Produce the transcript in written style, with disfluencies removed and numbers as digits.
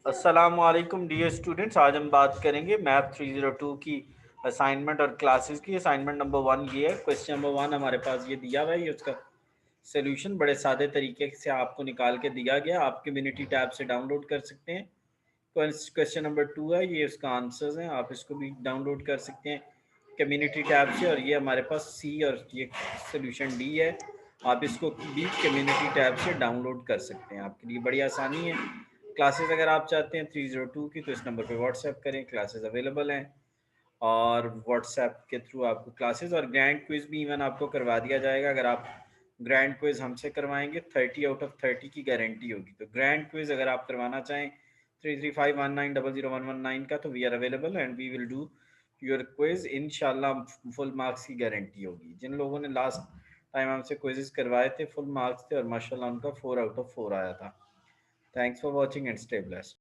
अस्सलामुअलैकुम dear students, आज हम बात करेंगे मैथ 302 की असाइनमेंट और क्लासेस की। असाइनमेंट नंबर 1 ये है। क्वेश्चन नंबर 1 हमारे पास ये दिया हुआ है, ये उसका सोल्यूशन बड़े सादे तरीके से आपको निकाल के दिया गया, आप कम्युनिटी टैब से डाउनलोड कर सकते हैं। क्वेश्चन नंबर 2 है, ये उसका आंसर्स हैं, आप इसको भी डाउनलोड कर सकते हैं कम्युनिटी टैब से। और ये हमारे पास सी और ये सोल्यूशन डी है, आप इसको भी कम्युनिटी टैब से डाउनलोड कर सकते हैं। आपके लिए बड़ी आसानी है। क्लासेस अगर आप चाहते हैं 302 की, तो इस नंबर पे व्हाट्सएप करें, क्लासेस अवेलेबल हैं। और व्हाट्सएप के थ्रू आपको क्लासेस और ग्रैंड क्विज भी इवन आपको करवा दिया जाएगा। अगर आप ग्रैंड क्विज हमसे करवाएंगे 30 आउट ऑफ 30 की गारंटी होगी। तो ग्रैंड क्विज अगर आप करवाना चाहें 3351900119 का, तो we are available and we will do your quiz इंशाल्लाह। फुल मार्क्स की गारंटी होगी। जिन लोगों ने लास्ट टाइम हमसे क्विजेस करवाए थे, फुल मार्क्स थे और माशाल्लाह उनका 4 आउट ऑफ 4 आया था। Thanks for watching and stay blessed.